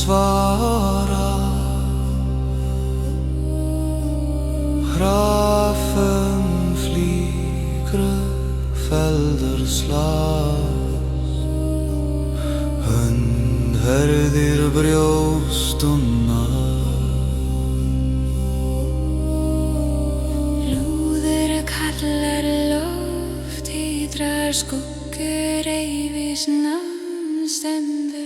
svara. Hrafn flýgur felder slast, hönd herðir brjóstunna. Lúður kallar loft, hítrar skuggur, eyfis namn stendur.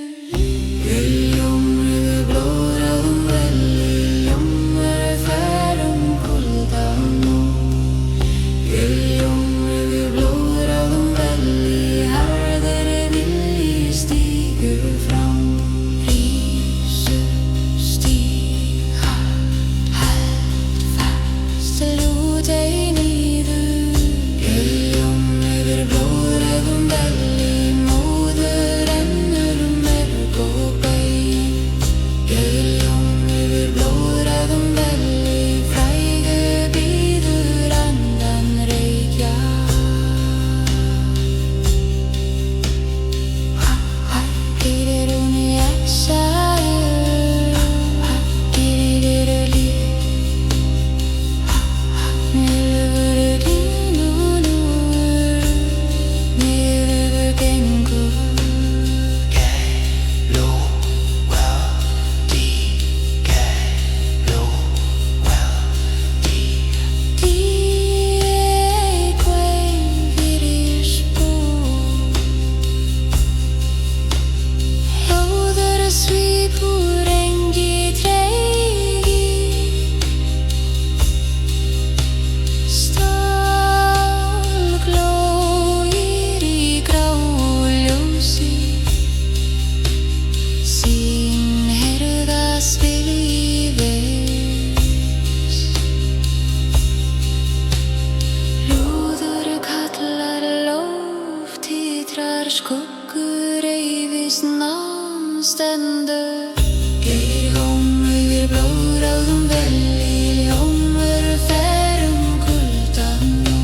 Ljómur blóðráðum velli, ljómur færum kulda nú. Ljómur blóðráðum velli, harður vilji stígur fram. Rísu stíg, hald fast, lút ei niður. Ljómur blóðráðum velli, móður rennur merg og bein. Ljómur blóðráðum velli, frægu bíður andan reykja. Heyrir hún í exaður, heyrir líf. Niður línunur, niður gengur. Svipur engi tregi, stálglóir í gráu ljósi, sín herðas vilji vex. Lúður kallar loft, titrar skuggur, eyfis namn stendur. Ljómur blóðráðum velli, ljómur færum kulda nú.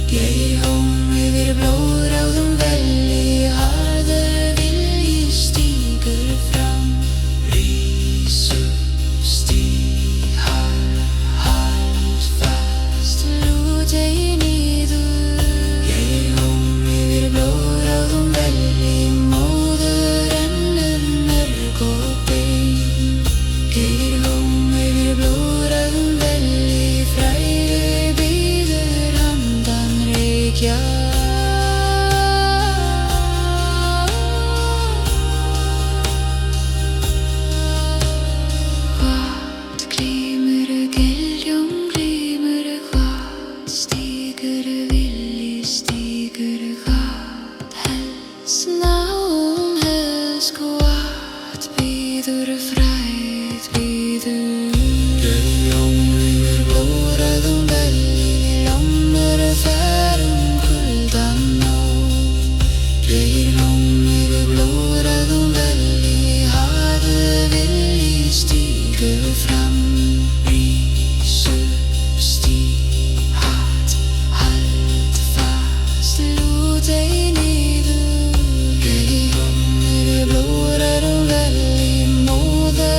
Ljómur blóðráðum velli, harður vilji stígur fram. Rísu stíg, hald fast, lút ei niður. Ljómur blóðráðum velli, móður rennur merg og bein. Ljómur blóðráðum velli, frægu bíður andan reykja. Hvað glímur giljum, glímur hvað stígur vilji, stígur hvað helst náum helst hvað bíður frægð bíður. Ljómur blóðráðum velli, ljómur færum kulda nú. Ljómur blóðráðum velli, harður vilji stígur fram. Rísu stíg, hald fast, lút ei niður. Ljómur blóðráðum velli, móður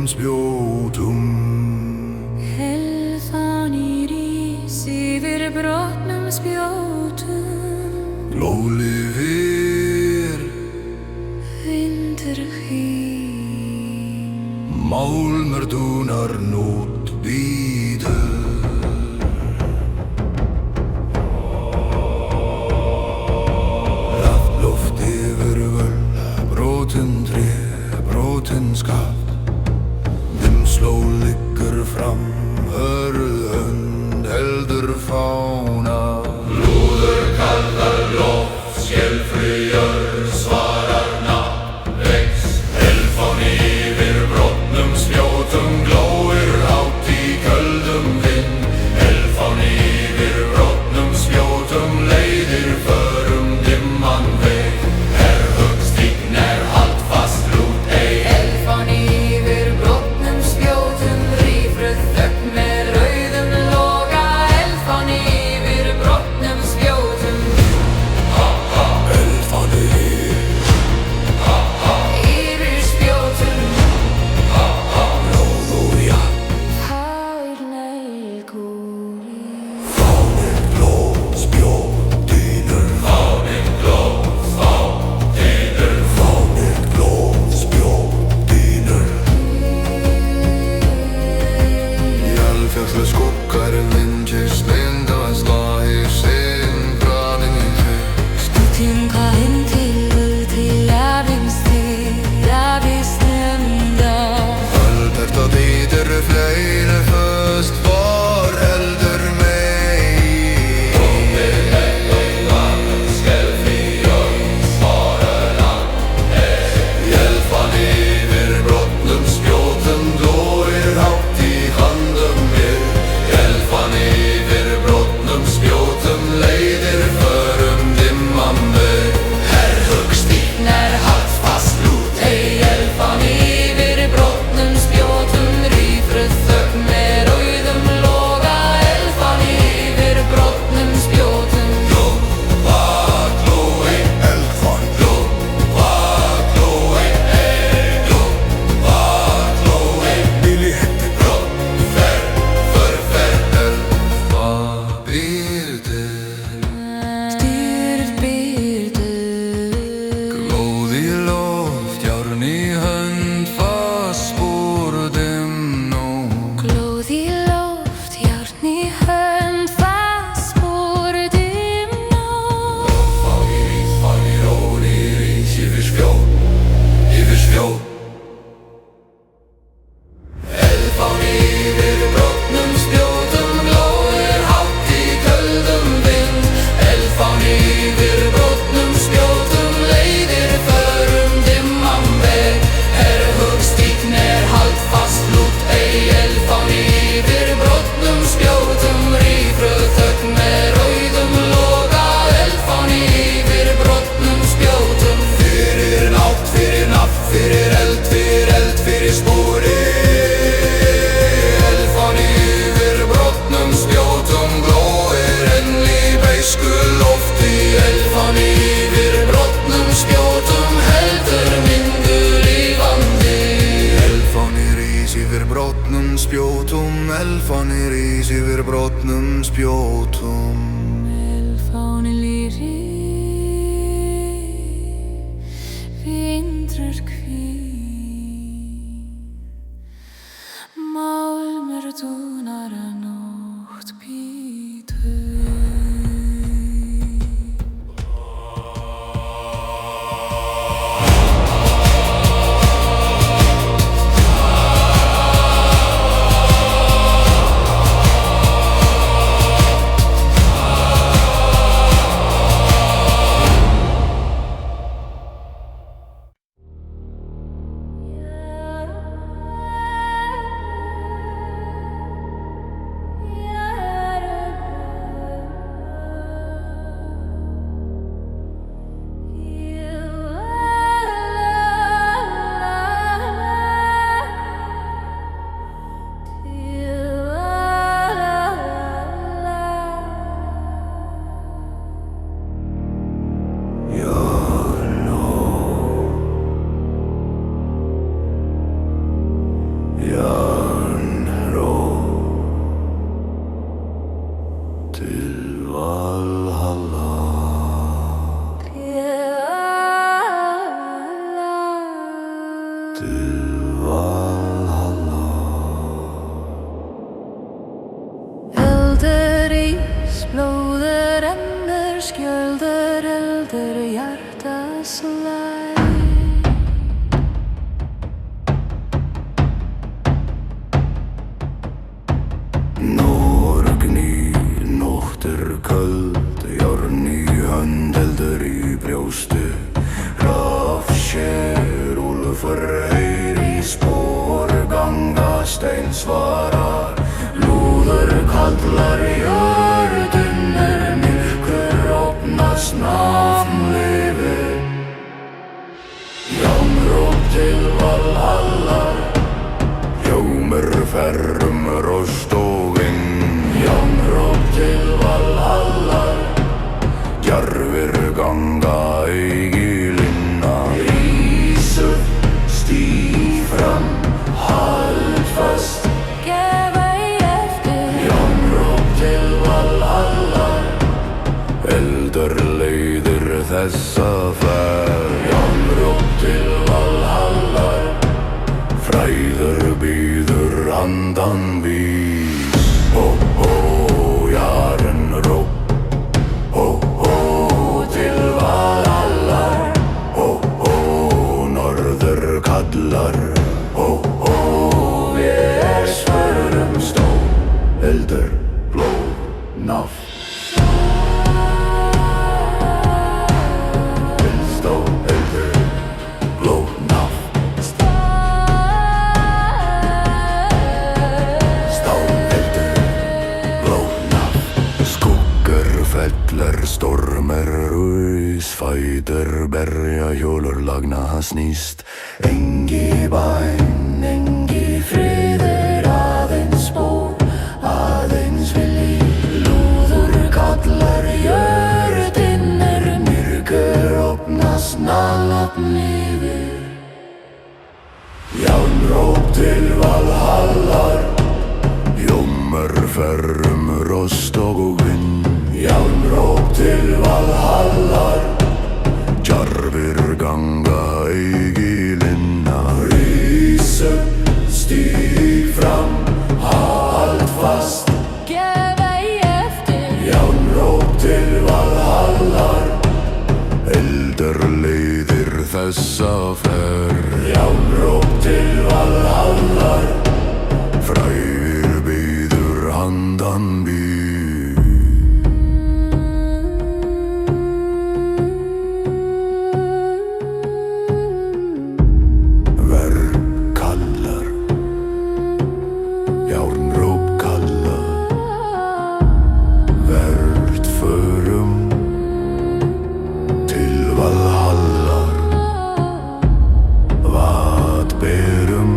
spjótum. Elfan í rís yfir brotnum spjótum. Blóð lifir, Vindur hvín. málmur dúnar nótt bíður. Loft yfir völl, brotin tré, brotin skaft. Dimsló liggur fram, hörð hönd heldur fána. Lúður kallar loft, skelfri jörð svarar nafn vex. Elfán yfir brotnum spjótum glóir hátt í köldum vind. Elfán yfir brotnum spjótum leiðir förum dimman veg. Herhöggstign haldfast lút ei. Elfan yfir brotnum spjótum, rýfruð þögn með rauðum loga. Elfan yfir brotnum spjótum. Elfán Yfir spjótum. blóð og jafn. Hárleik úr. Fáninn blóð, spjótinur. Fáninn blóð, spjótinur. Fáninn blóð, spjótinur. Jarðfjallar skuggar vindjast myndast lagi sin praning í þig. Stútinga inn til afisnumda. Þetta þýðir fleiri föst var heldur mei. Elfan yfir brotnum spjótum glóir hátt í handum mér. Elfan yfir brotnum spjótum leiðir förum dimman veg. Herhöggstign haldfast lút ei. Elfan yfir brotnum spjótum, rýfruð þögn með rauðum loga. Elfan yfir brotnum spjótum. Glói, elfan, glói, glói. Bíli hetti brott, förferð, elfa býr til. Styrð byrdu. Glóð í loft, járn í hönd, fast spor dimnó. Glóð í loft, járn í hönd, fast spor dimnó. Fáni róni rís yfir spjót, yfir spjót. Elfán yfir brotnum spjótum glóir hátt í köldum vind. Elfán yfir brotnum spjótum leiðir förum dimman veg. Herhöggstign haldfast lút ei. Elfán yfir brotnum spjótum, rýfruð þögn með rauðum loga. Elfán yfir brotnum spjótum. Fyrir nátt, fyrir nafn, fyrir eld, fyrir spori. Elfán yfir brotnum spjótum glóir enn í beisku lofti. Elfán yfir brotnum spjótum heldur myndu lífandi. Elfán rís yfir brotnum spjótum. Elfán rís yfir brotnum spjótum. Elfan lýri, vindur hvín. Málmur dúnar nótt bíður. Jernró til Valhalla. Til Valhalla. Elder ís, blóður rennur, skjöldur eldur, hjarta slær. Norgný, nótt köld, járn í hönd, eldur í brjóstu. Rafsér, úlfur heyri spor, ganga steinsvarar. Lúður kallar jörðunir, myrkur opnast, nafn lifir. Járnróp til Valhallar, hljómur ferrum rostoginn. Járnróp til Valhallar, djarfir ganga eigi linna. Rís upp, stíg fram, hald fast, Gef ei eftir. Járnróp til Valhallar, eldur leiðir þessa ferð. Járnróp til Valhallar, fræður býður handan vís. Hó, hó, Jernró, hó, hó, til Valhallar. Hó, hó, norður kallar. Hó, hó, við svörum stó, eldur, blóð, nafn. Stó, eldur, blóð, nafn. Fellar, stormar, rús, fætur, berja, hjólur, lagna, snýst. Engi bæn, engi friður, aðeins bó, aðeins vilji. Lúður kallar, jörðinir, myrkur opnast, nafn yfir. Járnróp til Valhallar, hljómur ferrum rostoginn. Járnróp til Valhallar, djarfir ganga eigi linna. Rís upp, stíg fram, hald fast, Gef ei eftir. Járnróp til Valhallar, eldur leiðir þessa ferð. Járnróp til Valhallar, fræðir býður handan býð. Járnróp kallar, vert förum til Valhallar. Vat berum,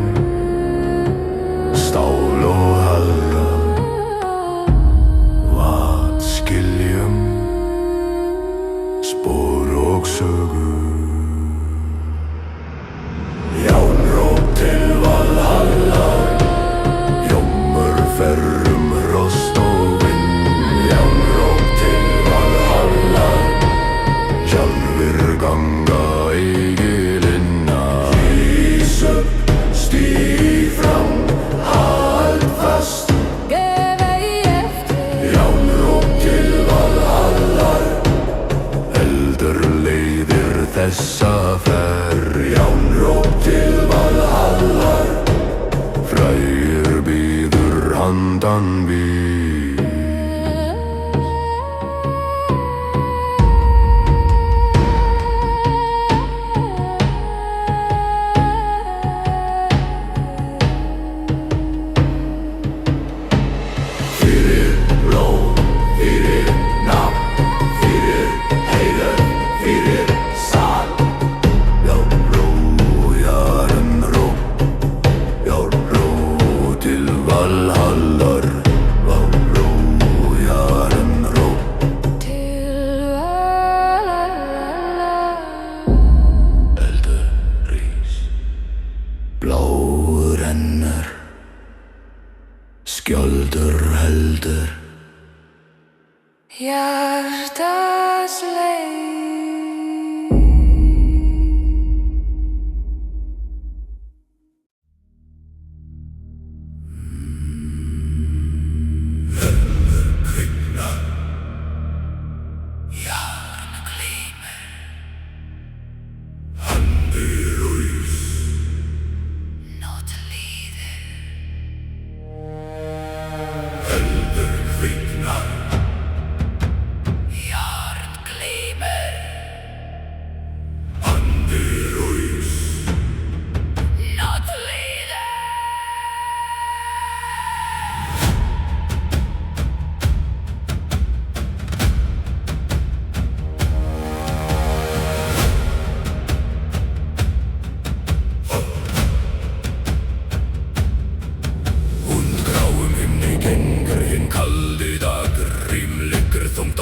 stál og halda. Vat skiljum, spor og sögur. Járnróp til Valhallar, ferrum rostoginn. Járnróp til Valhallar, djarfir ganga eigi linna. Rís upp, stíg fram, hald fast, Gef ei eftir. Járnróp til Valhallar, eldur leiðir þessa ferð. Járnróp til Valhallar, fræðir býður handan vís. Fyrir blóð, fyrir nafn, fyrir heiður, fyrir sal. Járnró, Jernró, Járnró til Valhallar. Járnró, Jernró, Til Valhallar. eldur rís, blóð rennur. skjáldur heldur. Hjartas leið.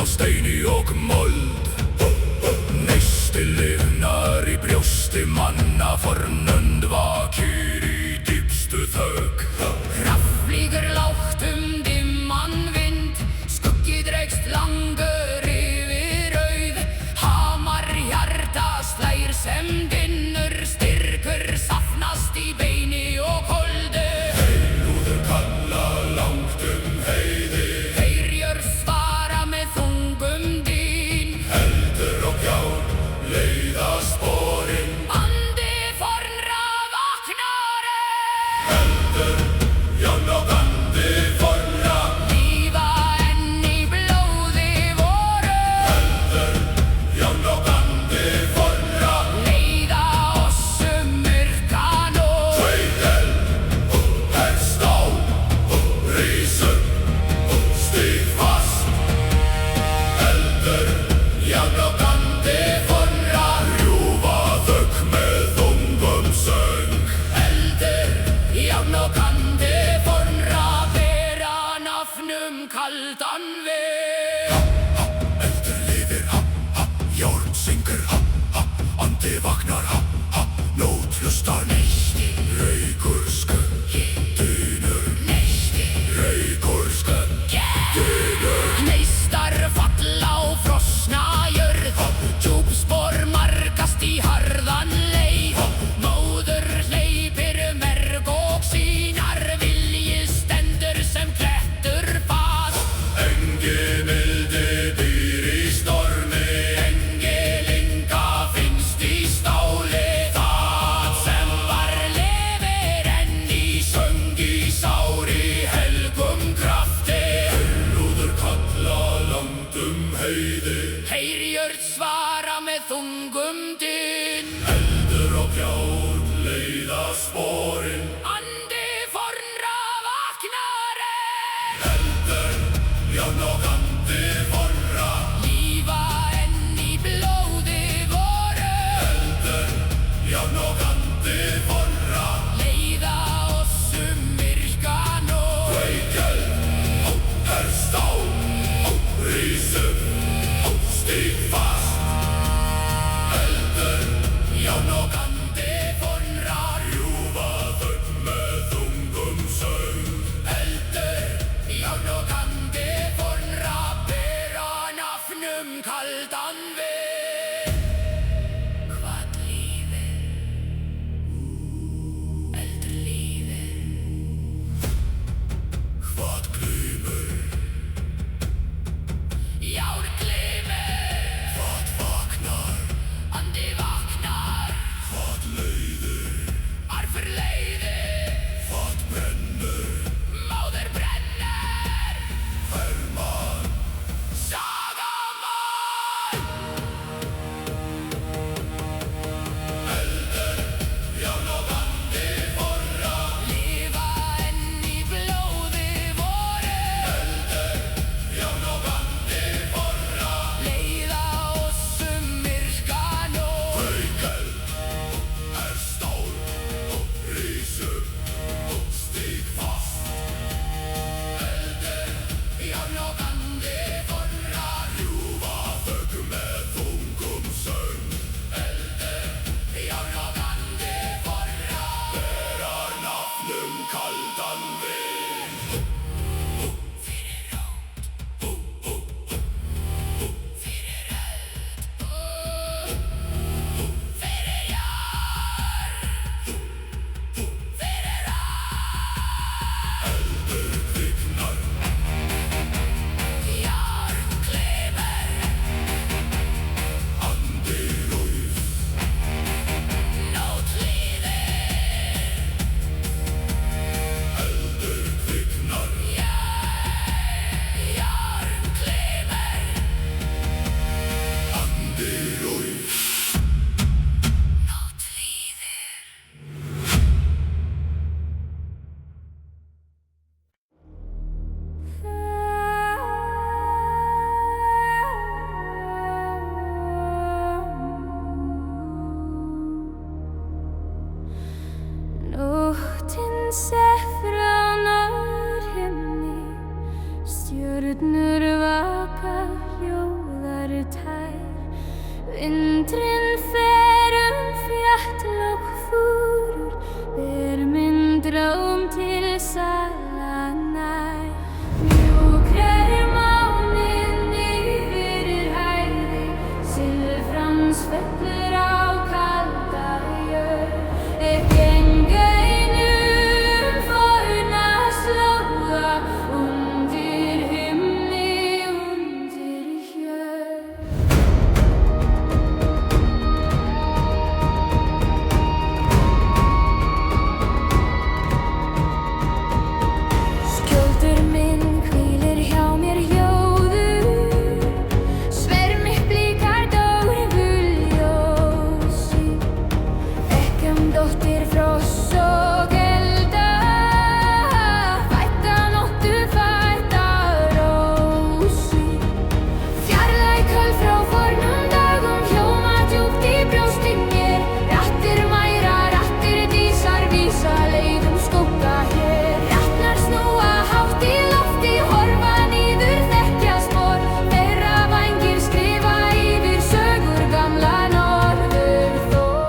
Steini og mold. Neisti lifnar í brjósti manna, fornönd vakir í dýpstu þögg. Kraft flýgur lágt dimman vind, skuggi dreigst langur yfir auð. Hamar hjarta slær sem dynnur, styrkur safnast í beini og holdi. Heilúður kalla langt heiði, Heyrjur svara með þungum dýn. eldur og gjár leiða sporin. Andi fornra vaknari, Eldur, járn og andi fornra. lífa enn í blóði voru. Eldur, járn og andi fornra. Leiða oss myrkan og Sveitel, herst á, rís upp, stíg fast. Eldur, járn og andi fornra. Rjúfa þögg með þungum söng. eldur, járn og andi fornra, bera nafnum kaldan veg. Eldur lifir, járn syngur, andi vaknar, nót hlustar. Reykur skuggi, dynur, reykur skuggi, dynur. Neistar falla á frosna jörð, djúpspor markast í harðan leið. Móður hleypir merg og sínar, vilji stendur sem klettur fast. Engi mildi býr í stormi, Engilinga finnst í stáli, það sem var lifir enn í söng í sári helgum krafti. lúður kalla langt heiði. Heyrjur svara með þungum dyn. Eldur og gjár leiða sporin. Andi fornra vaknari, Eldur, járn og andi fornra. lífa enn í blóði voru. Eldur, járn og andi fornra. Leiða oss myrkan og Sveitel, herst á, rís upp, stíg fast. Eldur, járn og andi fornra. Rjúfa þögg með þungum söng. eldur, járn og andi fornra. stjörnur vaka hljóðar tær. Vindurinn fer fjall og fúrur, ber minn dróm til sala nær. Mjúk máninn yfir hæðir, silfrans fellur á kalda jörð. Geng einum forna slóða, undir himni, undir jörð. Skjöldur minn hvílir hjá mér hljóður, sver mitt blíkar dögurljósi. Ekkjan dóttir frosts og elda, fædd af nóttu, fædd af rósi. Fjarlæg köld frá fornum dögum hljóma djúpt í brjósti mér. Raddir mæra, raddir dísar, vísa leiðum skugga hér. Ratnar snúa hátt í lofti, horfa niður, þekkja spor. Þeirra vængir skrifa yfir sögur gamla norðurþór.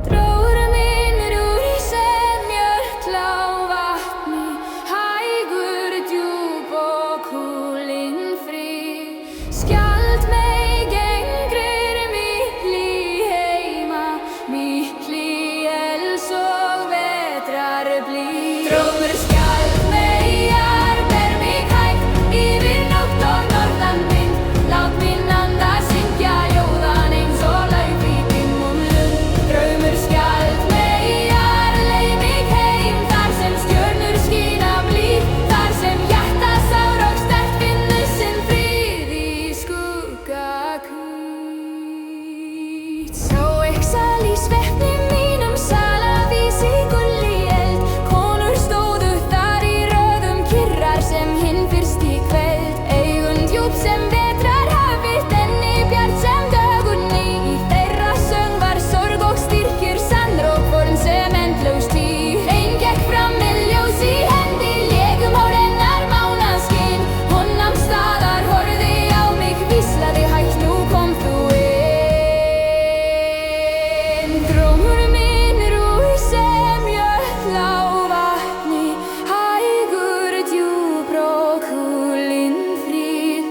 Drógur minn rúr sem jökla á vatni, hægur, djúp og kúlinn fríð. Skjaldmey gengrir mikli heima, mikli els og vetrar blíð. Drómur skjaldmeyjar ber mig hægt yfir nótt og norðanvind. Lát minn anda syngja ljóðan eins og lauf í dimmum lund. Draumur skjaldmeyjar leið mig heim, þar sem stjörnur skína blíð, þar sem hjarta sár og sterkt finnur sinn frið í skugga hvít. Sá exal í svefni mínum, salavís í gulli eld. Konur stóðu þar í röðum, kyrrar sem hinn fyrst í kveld. Augun djúp sem vetrar hafið, enni bjart sem dögunni. Í þeirra söng var sorg og styrkir, sannrók forn sem endlaus tíð. Ein gekk fram með ljós í hendi, legum hár hennar mánaskinn. Hún nam staðar, horfði á mig, hvíslaði hægt, nú kom þú inn. Drómur minn rúr sem jökla á vatni, hægur, djúpr og kúlinn fríð.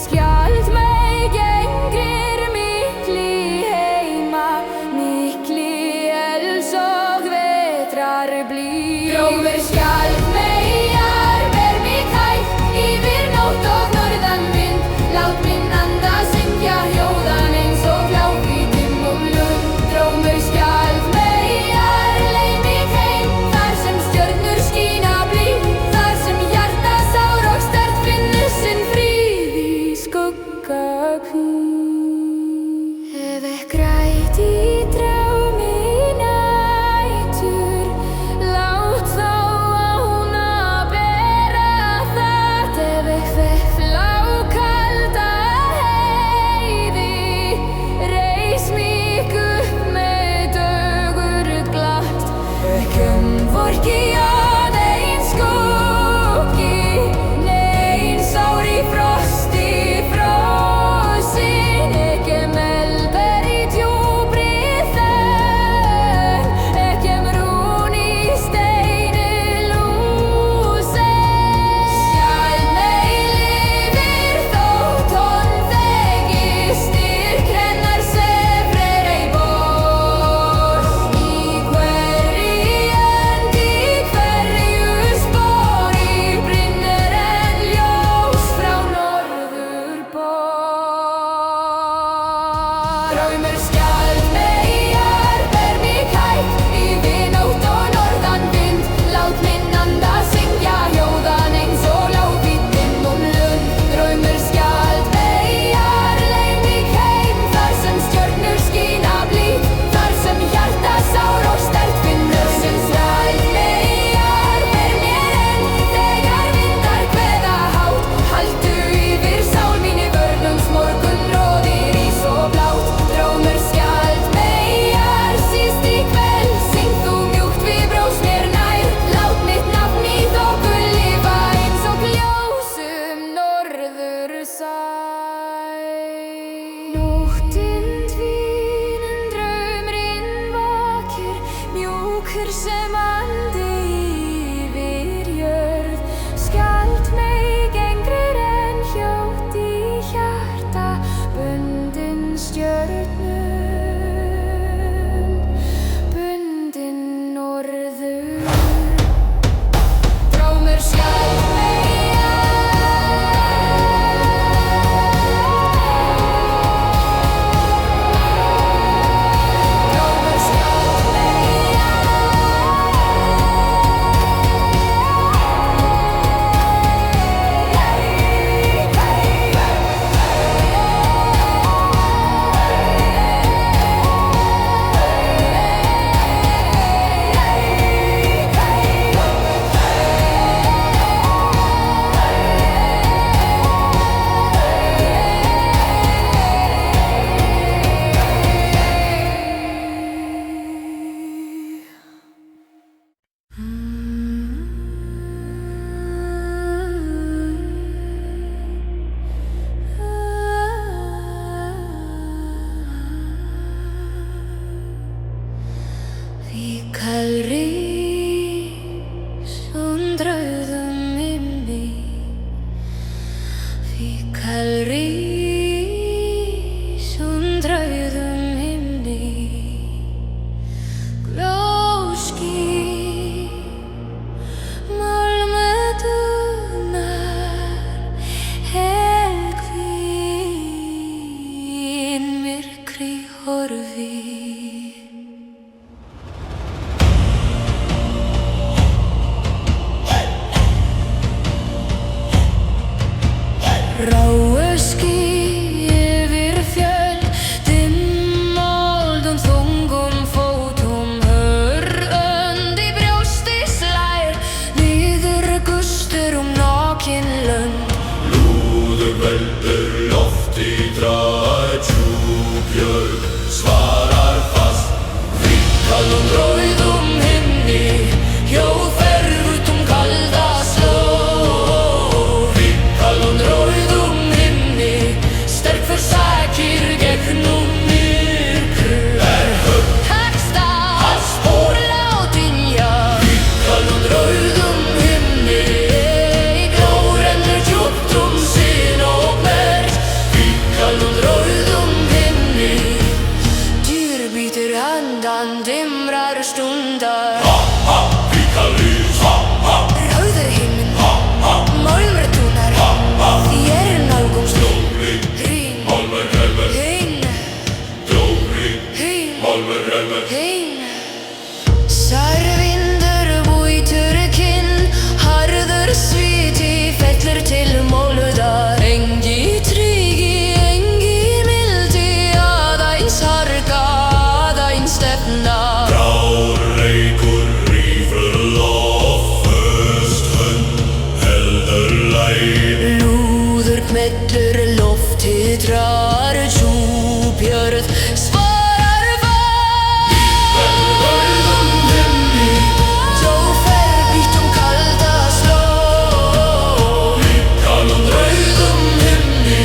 Skjaldmey gengrir mikli heima, mikli els og vetrar blíð. Drómur skjaldmeyjar ber mig hægt yfir nótt og norðanvind. Lát minn anda syngja hljóðan eins og flátt í dimmum lund. Drómur skjaldmeyjar leið mig heim, þar sem stjörnur skína blíð, þar sem hjarta sár og sterkt finnur sinn frið í skugga hvít. Hef ekki grætt í draumi nætur, lát þá á titrar djúpjörg svarar fast Hvítkálum rauðum himni hljóðferð út kalda slóð Hvítkálum rauðum himni sterk forsakir gegnum myrkur Tekst að spóla á dynja Hvítkálum rauðum himni glórennur djúpt sinn og merg Hvítkálum rauðum himni dýr bítur handan dimrar stundar Hvítkálljós Rauður himinn málmur dúnar þér nálgumst Hrín Málmur helmer Hinn Glóri Hinn Málmur helmer Hinn Særvindur búitur kinn harður sviti fellur til móludar engi tryggi, engi mildi aðeins harka, aðeins stefna Grár reykur rífur loft Föst hönd heldur læg Lúður kmellur loft titrar djúpjörð svarar fast Rauðum himni hljóðferð býtt kalda slóð Hvítkálum Rauðum himni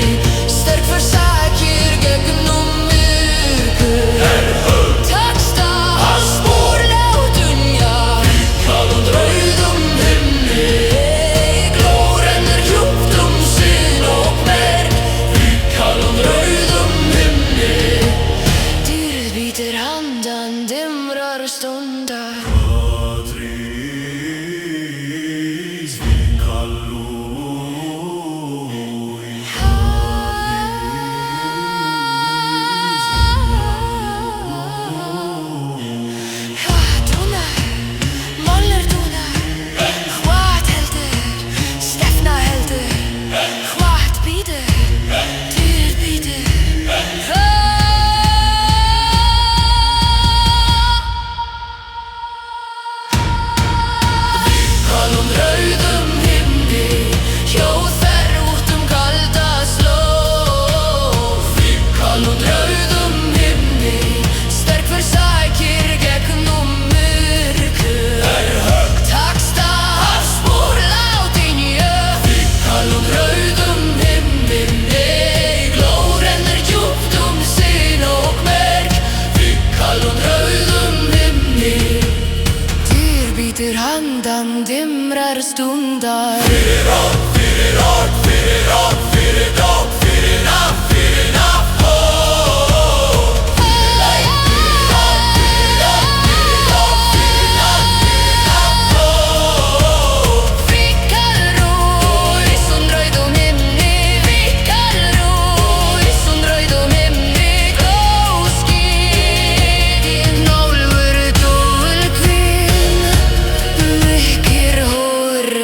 sterk forsakir gegnum myrkur Tekst að spóla á dynja Hvítkálum Rauðum himni glórennur djúpt sinn og merg Hvítkálum Rauðum himni dýrð bítur handan dimrar stundar Patrís Hvítkálljós Dúnar, málur dúnar Hvað heldur, stefna heldur Hvað býtur, dýrð býtur Hvítkálum rauðum himni hljóðferð út kalda slóð Hvítkálum rauðum himni sterk forsakir gegnum myrkur Tekst að spóla á dynja Hvítkálum rauðum himni glórennur djúpt sinn og merg Hvítkálum rauðum himni dýr bítur handan dimrar stundar Fyrir orð, fyrir orð, fyrir orð, fyrir dóp, fyrir nafn, fyrir nafn Hvítkálljós rauðum himni Hvítkálljós rauðum himni glóskín Nálfur dúlkvinn Virkir horfir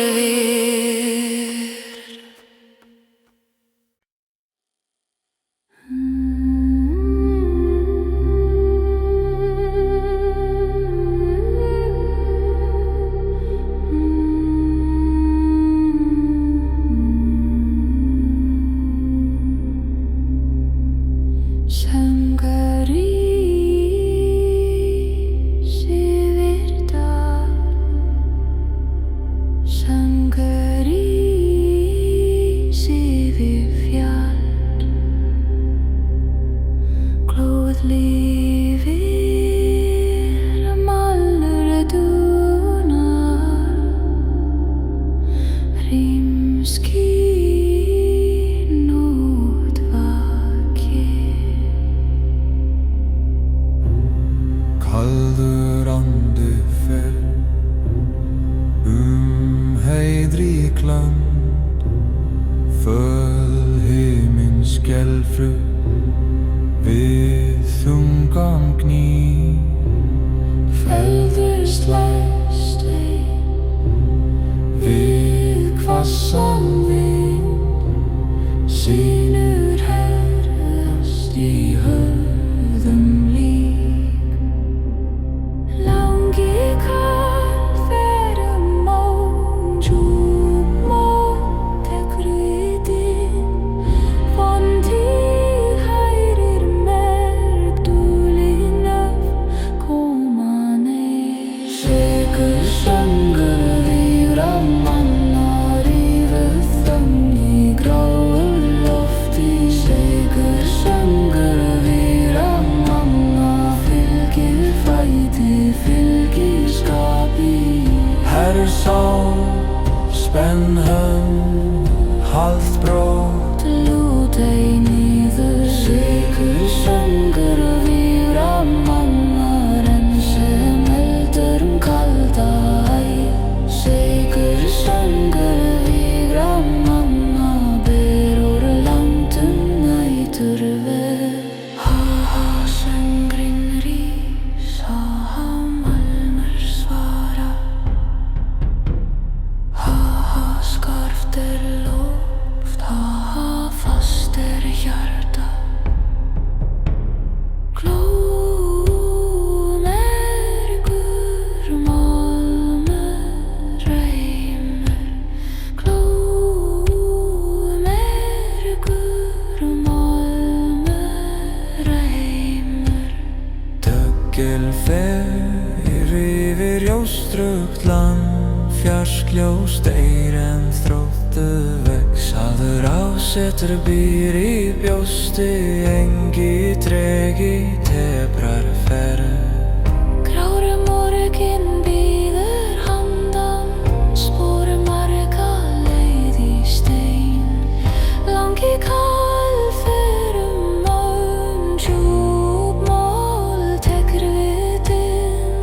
Söngarís yfir dal Söngarís yfir fjall Glóð lifir málur dúnar Rímskín út vakir Kaldur andi fer heiðrík land Föl himinn skelfru við þungan gný Feldur slæst ein við hvassan vind Sýnur herðast í höfðum lík Langi kall fyrir món djúp mót tekur við inn Von tíð Spenn hönd, hald brót, lút ei niður. Sigur söngur víra mannar en sem eldur kalda æ. Sigur söngur víra manna ber úr landum nætur ver. Ha ha söngrin rís, ha ha malmur svara. Ha ha skarft loft, ha ha fast hjarta. Glómergur málmur reimur. Glómergur málmur reimur. Döggel fer yfir jóstrugt land, fjarskljós deyr en þróttu vex. Áður ásetur býr í bjósti, engi tregi tebrar ferð. Grári morginn bíður handan, spor marga leið í stein. Langi kall fer maun, djúp mól tekur vitin.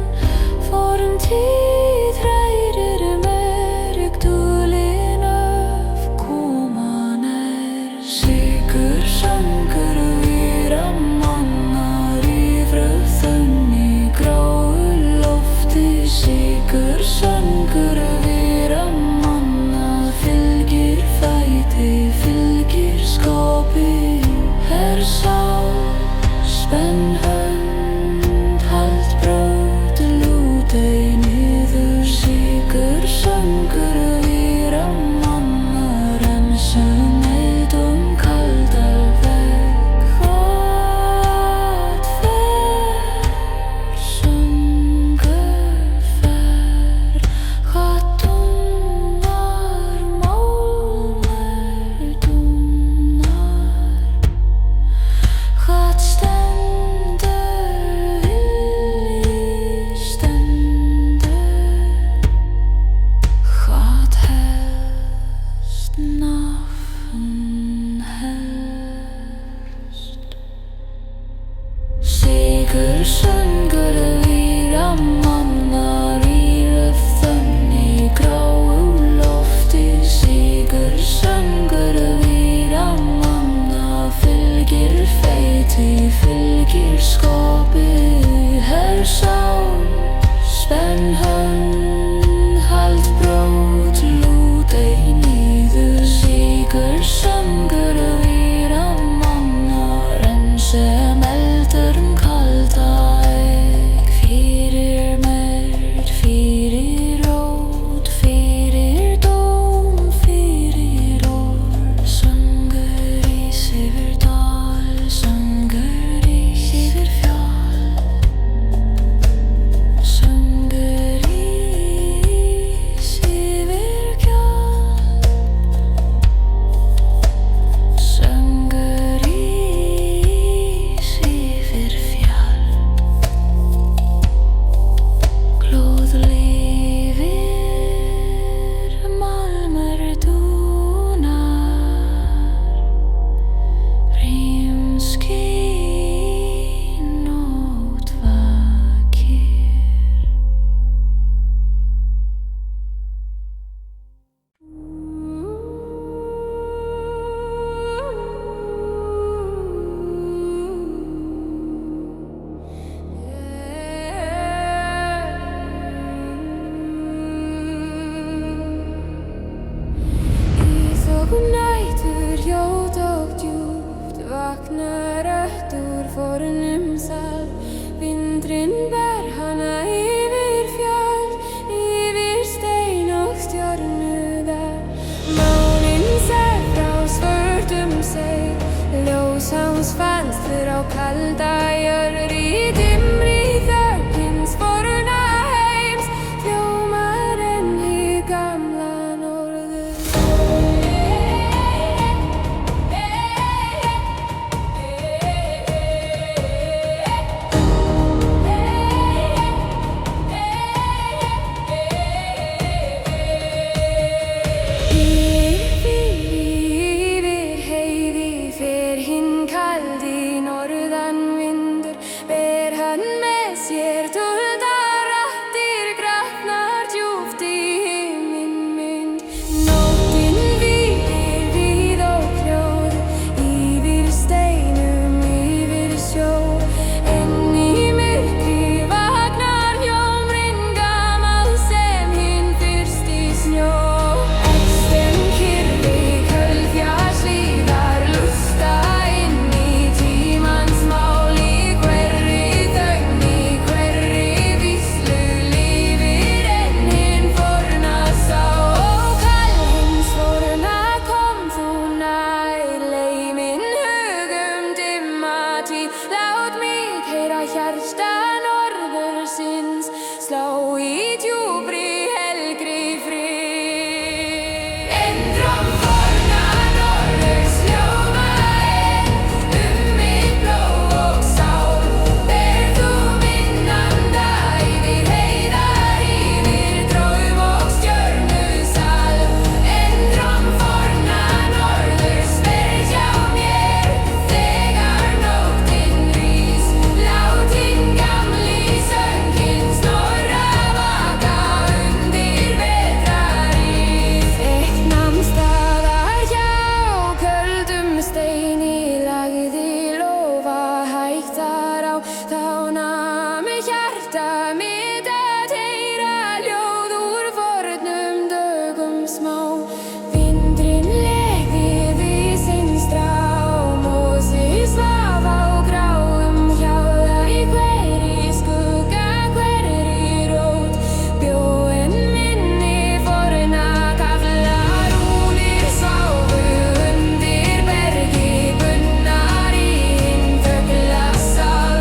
Forin tíð hrærir merg, dulin öf koma nær. Sigur söngur víra mannar ýfruð þunn í gráu lofti. Sigur söngur víra manna fylgir fæti, fylgir skapi. Sál, spenn hönd, hald brót, lút ei niður. Sigur söngur víra mannar en sem eldum kalda veg. Hvað fer söngur fer, hvað dúnar málmur dúnar. Hvað stendur vilji stendur, hvað helst nafn helst. Sigur söngur víra mannar ýfruð þunn í gráu lofti. Sigur söngur víra manna fylgir fæti, fylgir skapi. Sál, spenn hönd, hald brót, lút ei niður. Sigur söngur víra mannar en sem eldur kalda egg. Fyrir mörd, fyrir rót, fyrir dóm, fyrir orð. Söngur rís yfir dal, söngur rís yfir fjall. Söngur rís yfir gjall. Söngur rís yfir fjall. Glóð lifir, malmur dúnar. Rím skín, nótt vakir. Í þoku nætur hljóð og djúpt vaknar rödd úr fornum sal. Vindurinn ber hana yfir fjall, yfir stein og stjörnudal. Máninn sér frá svörtum seig, ljós hans fannst fyrir á kalda jörð. Í dimmri þögn hins forna heims hljómar enn hið gamla norður. smá. Vindurinn leið yfir sinn strám og sig svaf á gráum hjáða í hverri skugga, hverri rót. Bjóinn minni forna kafla rúnir sváfu undir bergi bunnar í hinn fuglasal.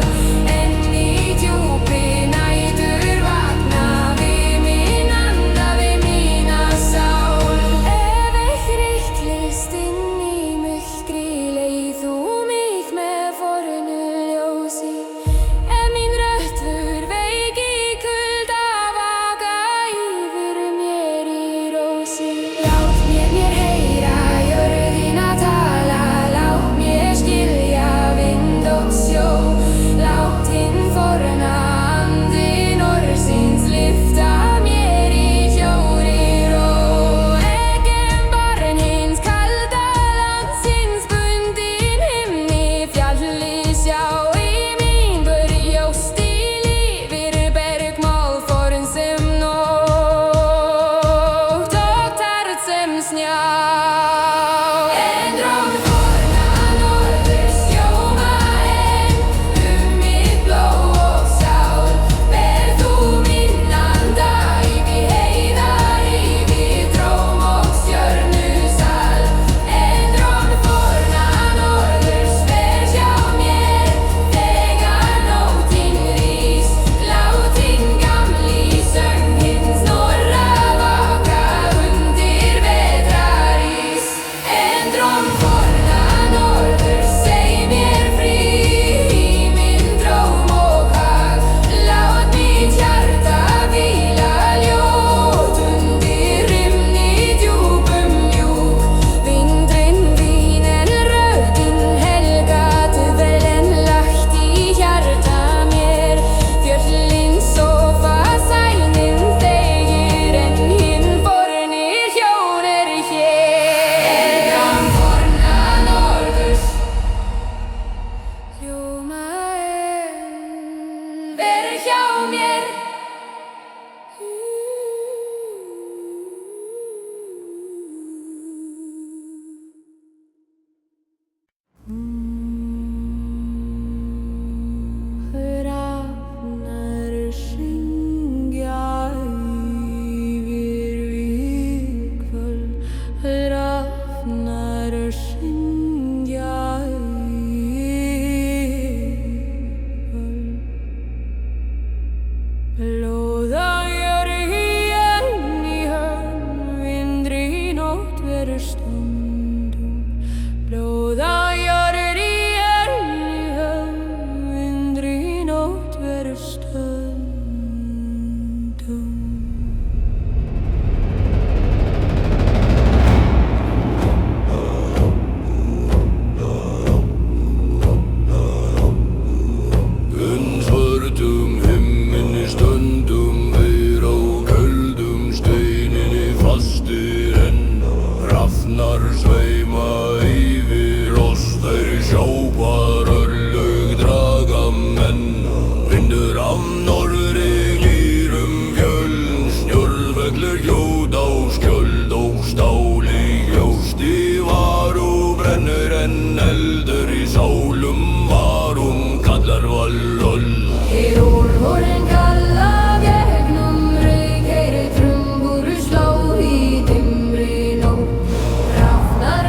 En í djúpi nætur vakna við minn anda, við mína sál. Ef eitt list inn í myrkri leið þú mig með fornu ljósi. Ef mín rödd veik í kulda vaka yfir mér í rósi. Lát mér heyra jörðina tala, lát mér skilja vind og sjó. Lát hinn forna andi norðsins lyfta mér í hljóðri ró. Eggen barn hins kalda landsins bundin himni fjalli sjá. Í mín börjóst í lífir bergmál forn sem nótt og tært sem snjá. En dröm forna norðurs hljóma enn mitt blóð og sál. Ber þú minn anda yfir heiðar, yfir dróm og stjörnusal. En dröm forna norðurs fer hjá mér þegar nóttin rís. Lát hinn gamli söng hins norra vaka undir vetrarís. En dröm forna norðurs seg mér frí í minn dróm og hag. Lát mitt hjarta hvila ljót undir rymni djúpum mjúk. Vindurinn vínen röddin helga dvelen lagt í hjarta mér. Fjöllin sofa sælnin þegir en hinn fornir hjón hér. En forna norðurs hljóma enn ver hjá mér. Hrafnar syngja yfir vígvöll. Hrafnar syngja yfir blóða jörgin í hönn. Vindri nótt verður stundum. Blóða jörgin í hönn. Vindri nótt verður stundum. Svörtum himminni stöndum við á köldum steininni fastir enn. Hrafnar sveima yfir oss, þeir sjá hvar örlög draga menn. Vindur af norðri glýrum fjöll, snjórfellur hljóð á skjöld og stáli hljósti var og brennur enn eldur í sálum varum kallar valloll. Heyr úlfurinn kalla gegnum reyk, heyri trumbur slá í dimmri nótt. Hrafnar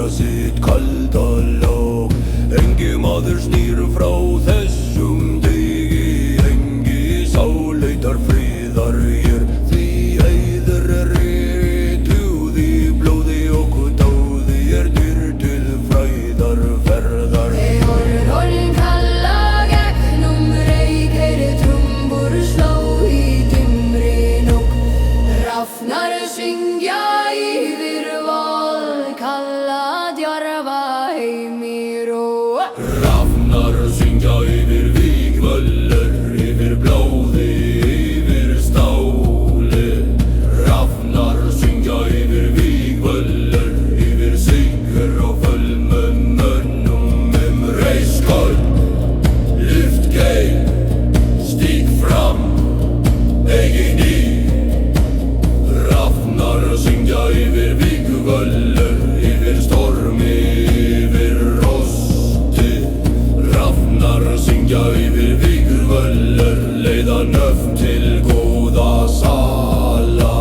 sitt kalda lag. Engi maður snýr frá þessum degi, engi sál leitar friðar hér, því heiður rituð í blóði og dáði dýr til fræðarferðar. Orðin kalla gegnum reik, heyri trumbur slá í dimmri nótt. Hrafnar syngja yfir val, kalla djarfa heim í ró. Hrafnar syngja yfir vígvöllur, yfir blóði, yfir stáli. Hrafnar syngja yfir vígvöllur, yfir sigur og fölmum mönnum reiskól. Lyft geim, stíg fram, eigin í. Hrafnar syngja yfir vígvöllur, yfir stormi, yfir rosti. Hrafnar syngja yfir vígvöllur, leiða nöfn til góða sala.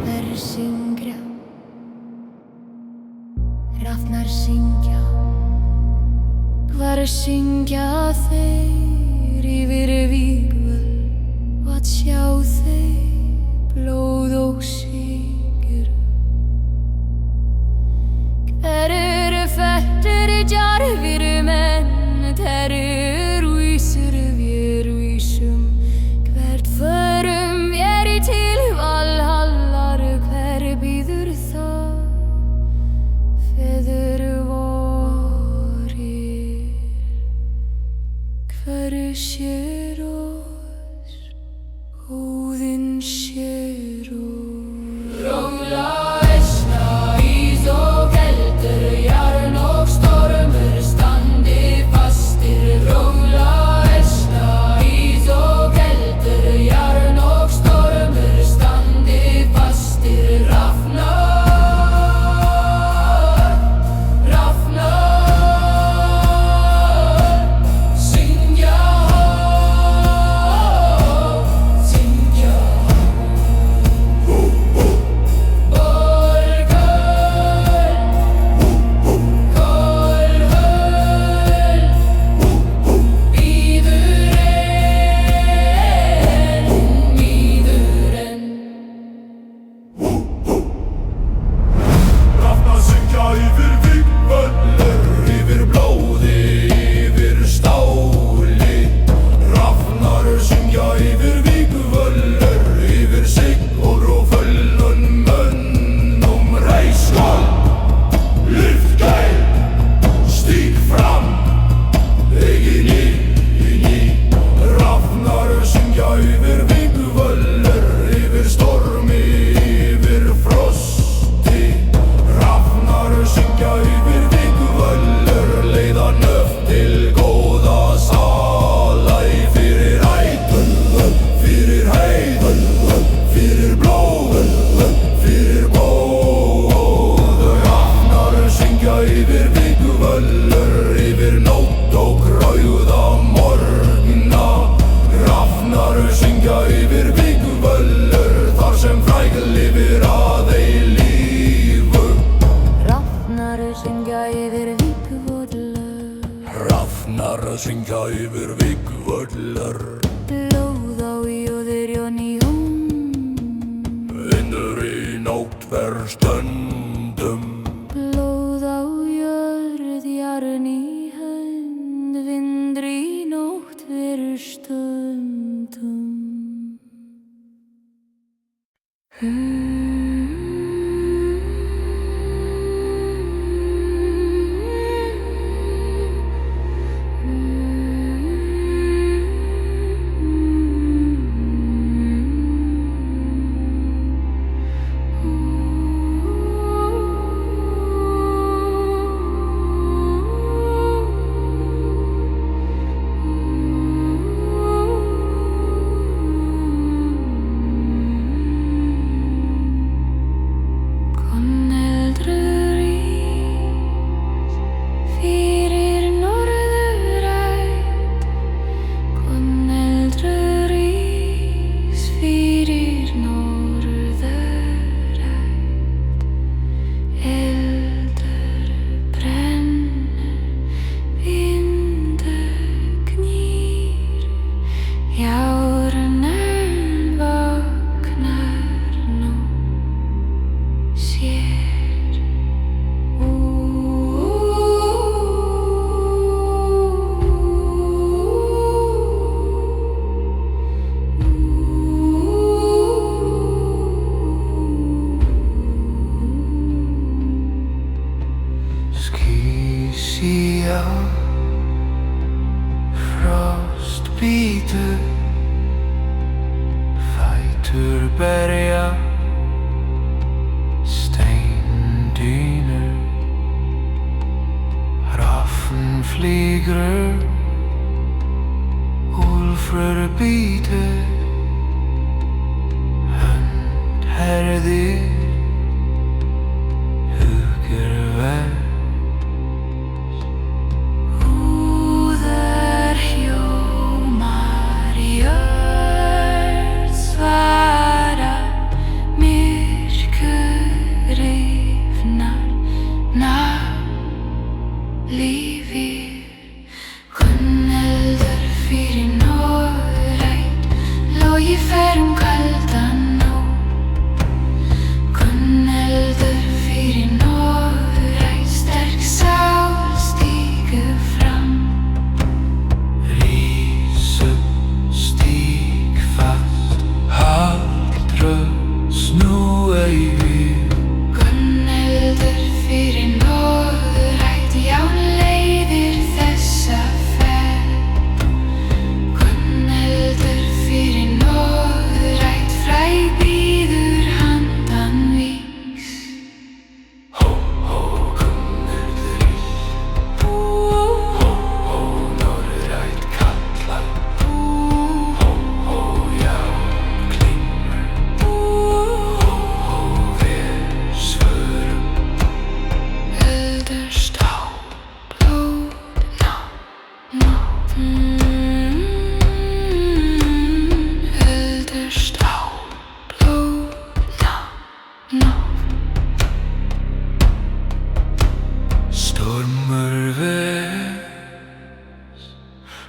Hver syngja? Hrafnar syngja. Hvar syngja þeir yfir vígvöll, hvað sjá þeir blóð og sigur? Hver eru fættir djarfir menn, hver eru vísir vér vísum? Hvert förum vér til Valhallar, hver bíður það feður vorir? Hver sér oss, Óðinn sér oss. Róla versna, ís og keldur, jarn og stormur standi fastir. Róla versna, ís og keldur, jarn og stormur standi fastir. Hrafnar, syngja hátt, syngja Hrafnar syngja yfir vígvöllur, yfir blóði, yfir stáli. Hrafnar syngja yfir vígvöllur, yfir sigur og fölnum mönnum reiskól. Lyft geim, stíg fram, eigin í. Hrafnar syngja yfir vígvöllur, yfir stormi, yfir frosti. Hrafnar syngja yfir vígvöllur, leiða nöfn til góða sala. Fyrir ædul, fyrir heiðul, fyrir blóð, fyrir góð. Hrafnar syngja yfir vígvöllur, yfir nótt og gráða morgna. Hrafnar syngja yfir vígvöllur, þar sem fræg lifir að eilífu. Hrafnar syngja yfir vígvöllur, Hrafnar syngja yfir vígvöllur, blóð á jóður jón í hóm. vindur í nótt ver stöndum. Blóð á jörð, jarn í hönd, vindur í nótt ver stundum. síá frost bítur fætur berja steindýnur raffn flýgur úlfur bítur hönd herðir hugur verð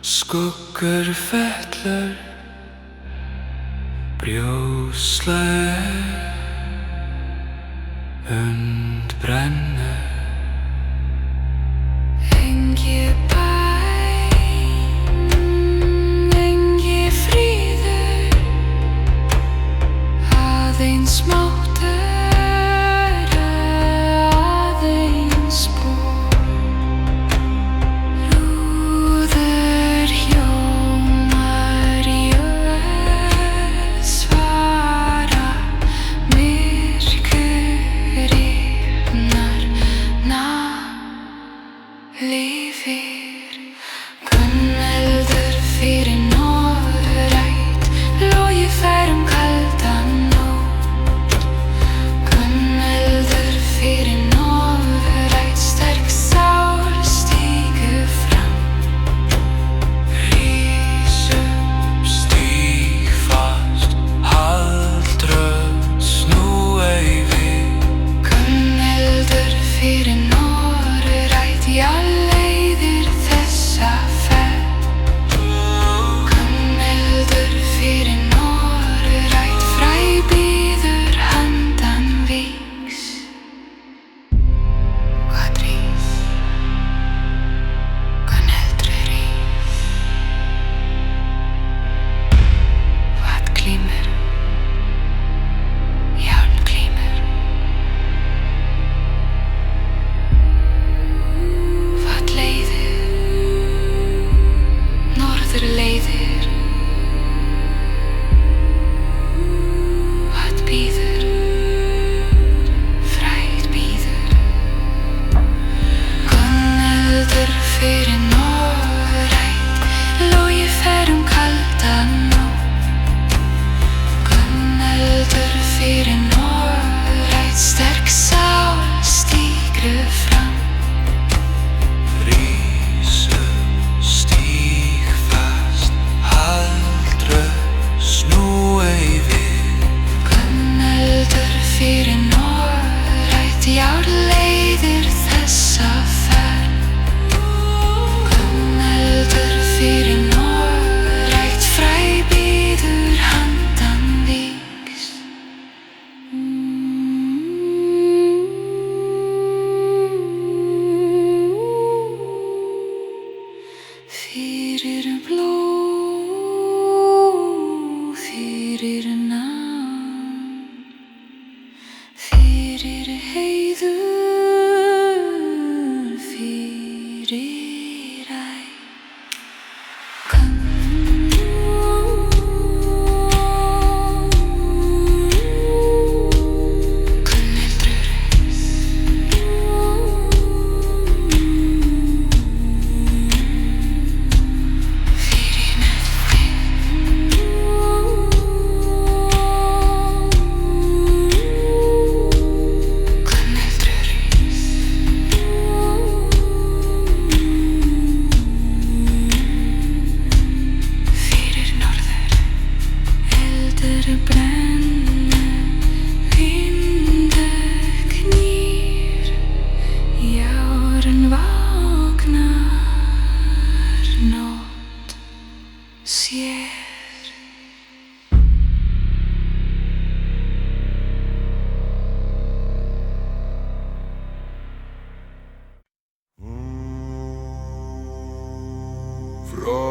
Skuggur fellur brjósleg und brennur engi bæn engi fríður aðeins máttur aðeins búr rúður hljómar svara myrkur yfnar lifir gunneldur fyrir norðrætt logi fer kaldan nótt gunneldur fyrir norðrætt sterk sál stígur fram rís upp stíg fast hald rödd snúa við gunneldur fyrir norðrætt já leiðir þessa ferð gunneldur fyrir norðrætt fræ bíður handan vígs hvað rís gunneldur rís hvað glímur járn glímur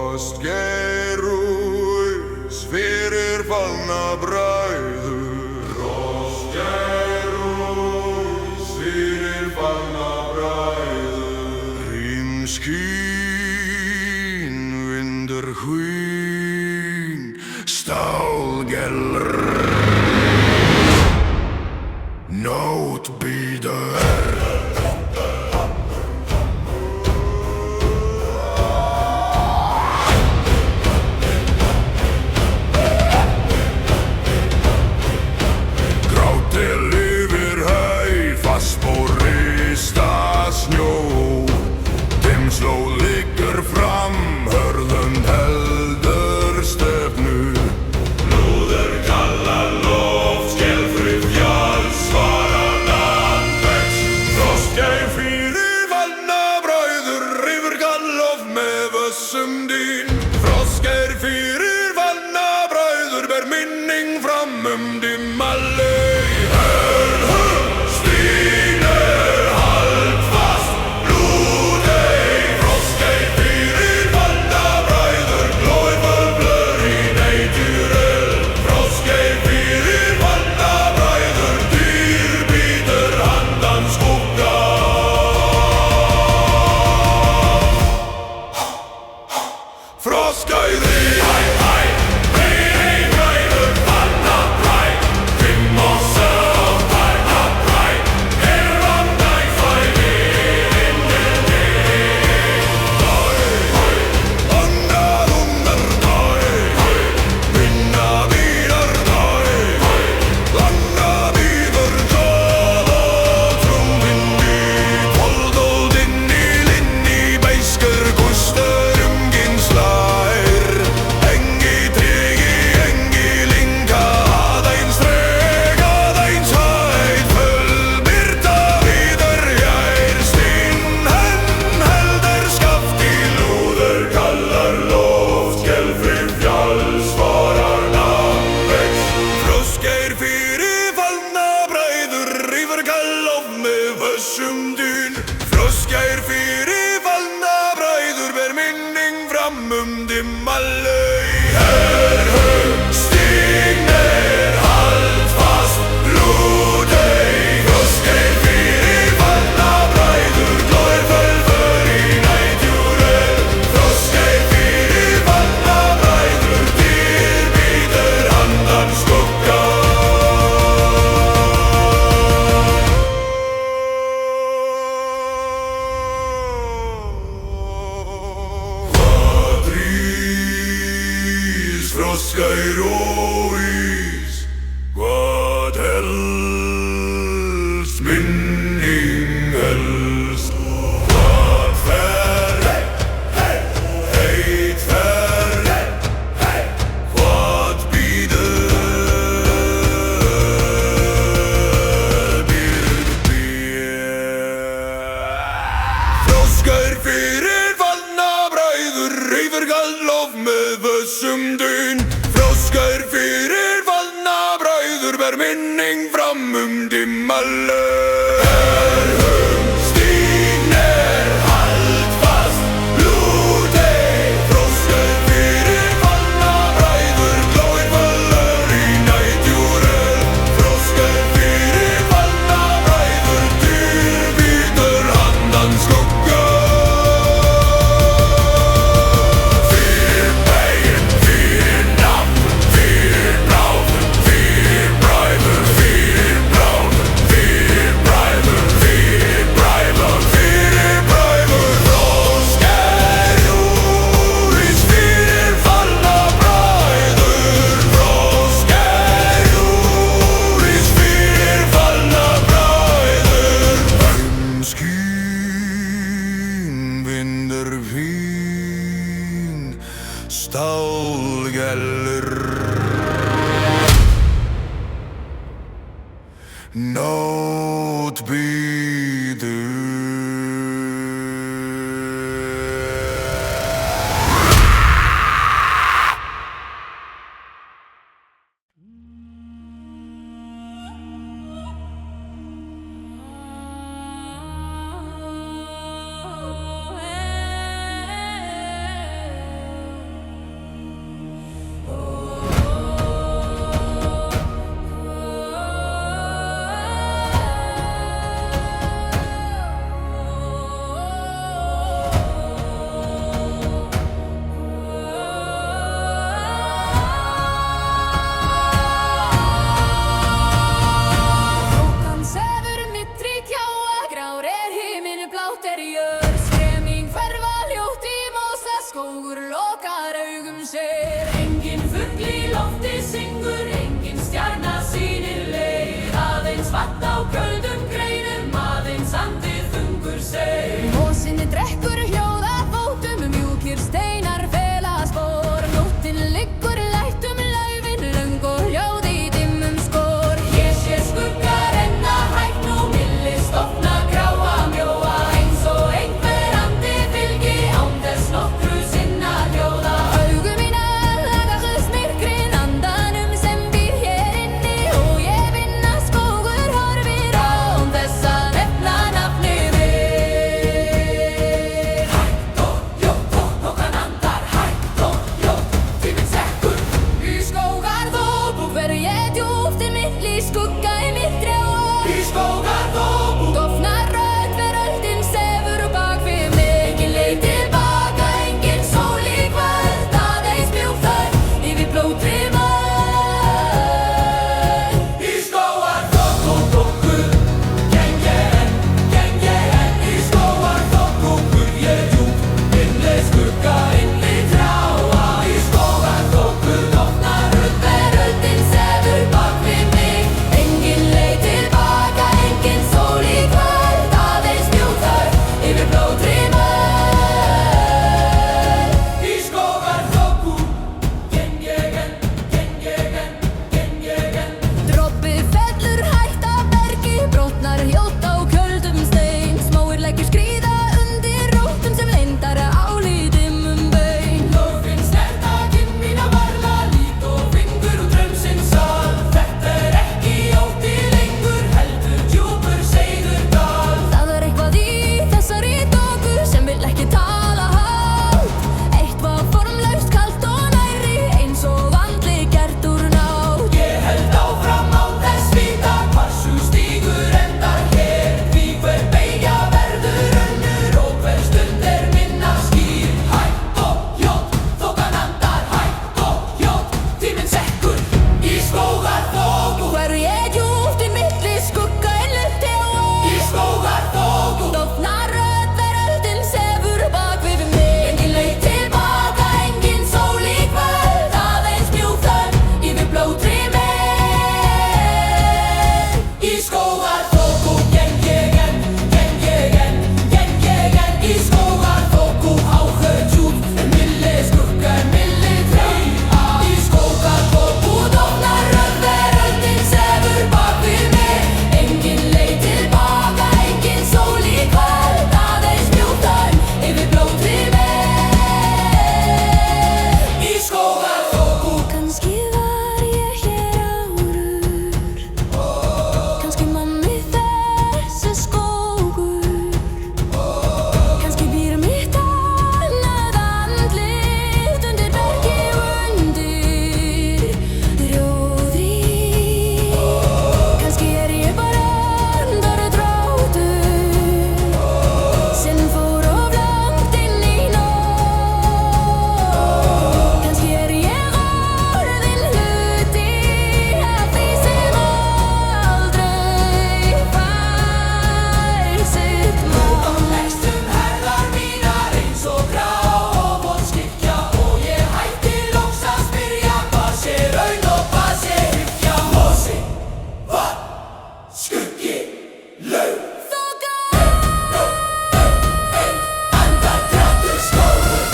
Frostgerús fyrir fallna bræður. Frostgerús fyrir fallna bræður. Hrímskín, vindur hvín, stálgelr. Nót bíður. Slóð liggur fram, hörðund heldur stefnu. Lúður kallar loft, skelfrið fjalls, svarar vex. Frostgeir fyrir fallna bræður, yfir gallof með vössum dýn. Frostgeir fyrir fallna bræður, ber minning fram dimma laug. Frostgeir fyrir fallna bræður, ber minning fram dimma laug. Stígnir hald fast, lúdei. Frostgeir fyrir fallna bræður, glóir fölför í nætjúrel. Frostgeir fyrir fallna bræður, dýr bítur handan skugga. Frostgeir ís, hvað helst, minning helst. Hvað fer, heit fer, hvað bíður, Frostgeir fyrir fallna bræður, yfir gallof með vössum dyn. Frostgeir fyrir fallna bræður, ber minning fram dimma laug. Stígnir hald fast, lúdei. Frostgeir fyrir fallna bræður, glóir fölför í nætjúrel. Frostgeir fyrir fallna bræður, dýr bítur handan skugga. Stálgelr, nót bíður. berjör Skref mín hverfa ljótt í mosa Skógur lokar augum sér Engin fugl í lofti syngur Engin stjarna sýnir leið Aðeins vatn á köldum greinum Aðeins andið þungur seig Mosinni drekkur hljóða fótum Mjúkir steinar fela spor Nóttin liggur lætt laufin Löng og hljóð í dimmum skor Ég sé skugga renna hægt Nú millist opna gráa mjóa Eins og einhver andi fylgi Án þess nokkru sinna hljóða Augu mín lagast myrkrin Andanum sem býr hér inni Og ég finn að skógur horfir Án þess að nefna nafnið mitt Hægt og hljótt Þokan andar hægt og hljótt Tíminn sekkur Í skógarþoku fer ég djúpt inn milli skugga í myrkri og Í skógarþoku Dofnar rödd veröldin sefur bak við mig Engin leið tilbaka, engin sól í kvöld Aðeins mjúk þögn yfir blóðri mold Í skógarþoku geng ég enn Í skógarþoku ég djúpt innleið skugga inni trjáa Í skógarþoku dofnar rödd veröldin sefur bak við mig Engin leið tilbaka, engin sól í kvöld Aðeins mjúk þögn yfir blóðri mold Í skógarþoku geng ég enn Droppi fellur hægt af bergi Brotnar hljótt á köldum stein Smáir leggjur skríða undir rótum sem leyndar álítum baun Lófinn snerta kinn mína varla Lít og fingur úr draumsins sal Þetta ekki ótti lengur Heldur djúpur seiður dal Það eitthvað í þessari doku sem vill ekki tala hátt Eitthvað formlaust kalt og nærri Eins og andli gert úr nátt Ég held áfram án þess vita Hvar sú stígur endar hér Því hver beygja verður önnur Og hver stund minna skýr Hægt og hljótt Þokan andar hægt og hljótt Tíminn sekkur Í skógarþoku Fer ég djúpt í milli skugga innlutt trjáa Í skógarþoku Dofnar rödd veröldin sefur bak við mig Engin leið tilbaka, engin sól í kvöld Aðeins mjúk þögn yfir blóðri mold Í skógarþoku geng ég enn Í skógarþoku áhöð djúp milli skugga milli trjáa Í skógarþoku dofnar rödd veröldin sefur bak við mig Engin leið tilbaka, engin sól í kvöld Aðeins mjúk þögn yfir blóðri mold Í skógarþoku Kannski var ég hér áður Kannski man mig þessi skógur Kannski býr mitt annað andlit Undir bergi og undir rjóðri Kannski ég bara andardráttur Sem fór of langt inn í nótt Kannski ég orðin hluti af því sem aldrei fær sitt mál Leggst herðar mínar eins og grá og vonskykja Og ég hætti loks að spyrja Hvað sé raun og hvað sé hyggja Mosi, vatn, skuggi, laug Þoka Andardráttur skógur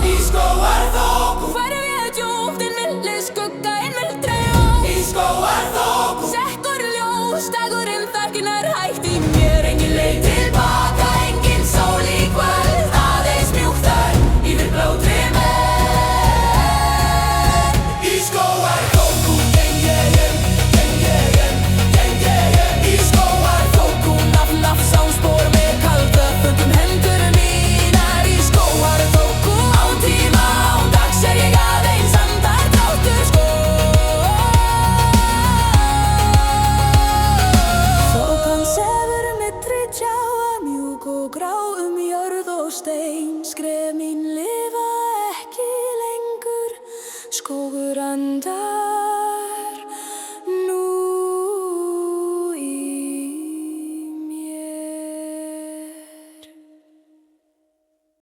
Í skógarþoku Fer ég djúpt inn milli skugga innvill trjáa Í skógarþoku Sekkur ljós, dagurinn þagnar hægt í mér Engin leið tilbaka, engin sól í kvöld Aðeins mjúk þögn yfir blóðri mold Í skógarþoku geng ég enn Í skógarþoku nafn sánspor með kaldvöfundum hendur mínar Í skógarþoku án tíma án dags ég aðeins andardráttur Þokan sefur milli trjáa mjúk og grá jörð og stein Skref mín